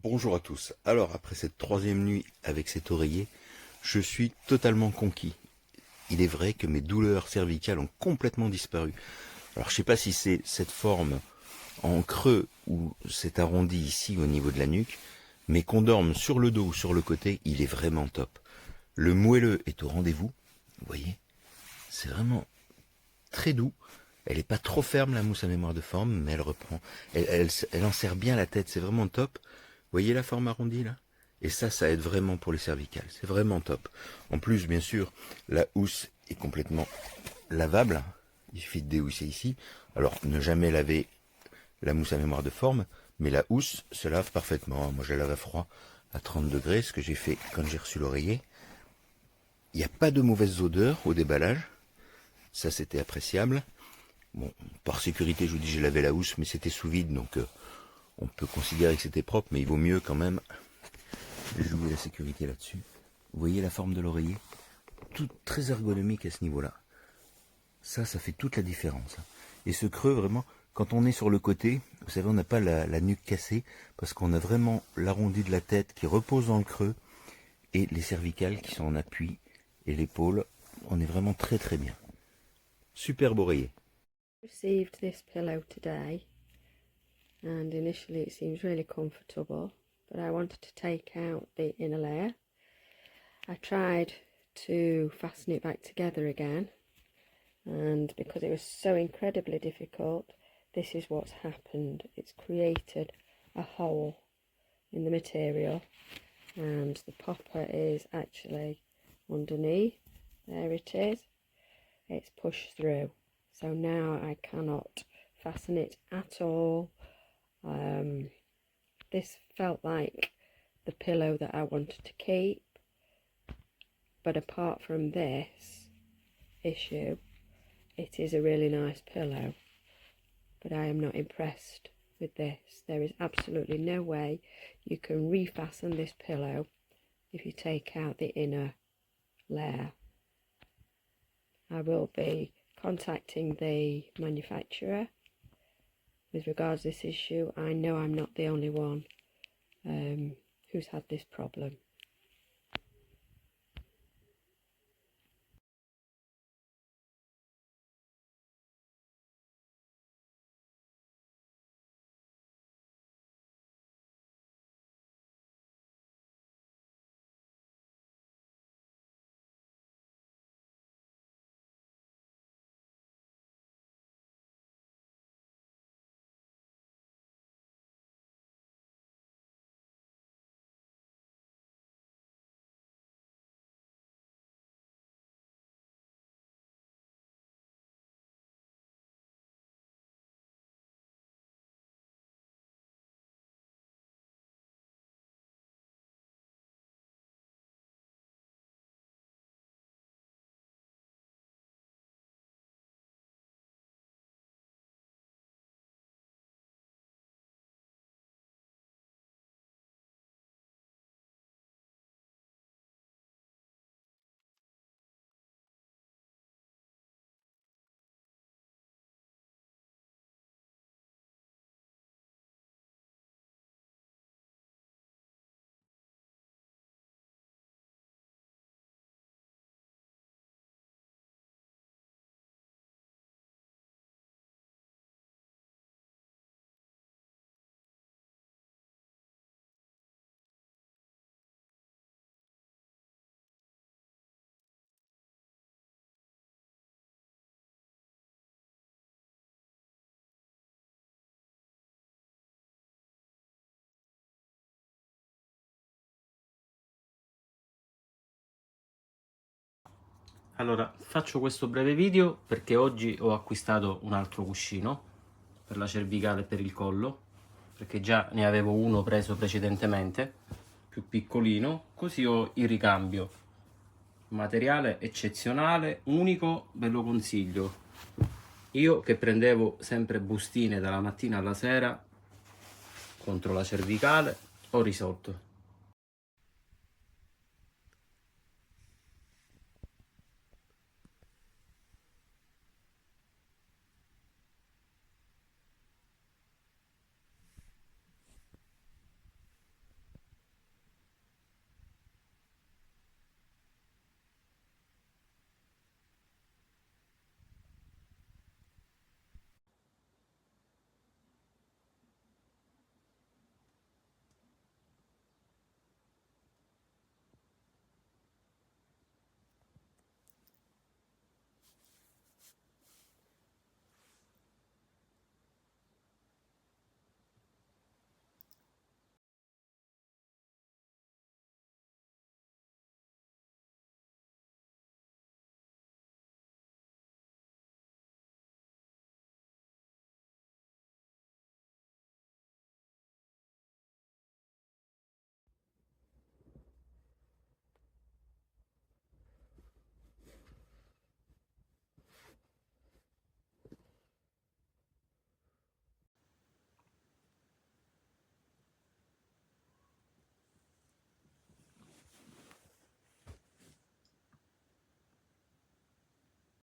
Bonjour à tous. Alors, après cette troisième nuit avec cet oreiller, je suis totalement conquis. Il est vrai que mes douleurs cervicales ont complètement disparu. Alors, je sais pas si c'est cette forme en creux ou cet arrondi ici au niveau de la nuque, mais qu'on dorme sur le dos ou sur le côté, il est vraiment top. Le moelleux est au rendez-vous, vous voyez, c'est vraiment très doux. Elle n'est pas trop ferme, la mousse à mémoire de forme, mais elle reprend. Elle enserre bien la tête, c'est vraiment top. Vous voyez la forme arrondie là? Et ça aide vraiment pour les cervicales. C'est vraiment top. En plus, bien sûr, la housse est complètement lavable. Il suffit de déhousser ici. Alors, ne jamais laver la mousse à mémoire de forme, mais la housse se lave parfaitement. Moi, je la lave à froid, à 30 degrés, ce que j'ai fait quand j'ai reçu l'oreiller. Il n'y a pas de mauvaise odeur au déballage. Ça, c'était appréciable. Bon, par sécurité, je vous dis, j'ai lavé la housse, mais c'était sous vide, donc on peut considérer que c'était propre, mais il vaut mieux quand même jouer la sécurité là-dessus. Vous voyez la forme de l'oreiller? Tout très ergonomique à ce niveau-là. Ça fait toute la différence. Et ce creux, vraiment, quand on est sur le côté, vous savez, on n'a pas la nuque cassée, parce qu'on a vraiment l'arrondi de la tête qui repose dans le creux, et les cervicales qui sont en appui, et l'épaule. On est vraiment très très bien. Superbe oreiller. Received this pillow today, and initially it seems really comfortable, but I wanted to take out the inner layer. I tried to fasten it back together again, and because it was so incredibly difficult, this is what's happened. It's created a hole in the material, and the popper is actually underneath. There it is. It's pushed through. So now I cannot fasten it at all. This felt like the pillow that I wanted to keep, but apart from this issue, it is a really nice pillow, but I am not impressed with this. There is absolutely no way you can refasten this pillow if you take out the inner layer. I will be contacting the manufacturer with regards to this issue. I know I'm not the only one who's had this problem. Allora, faccio questo breve video perché oggi ho acquistato un altro cuscino per la cervicale e per il collo, perché già ne avevo uno preso precedentemente, più piccolino, così ho il ricambio. Materiale eccezionale, unico, ve lo consiglio. Io che prendevo sempre bustine dalla mattina alla sera contro la cervicale, ho risolto.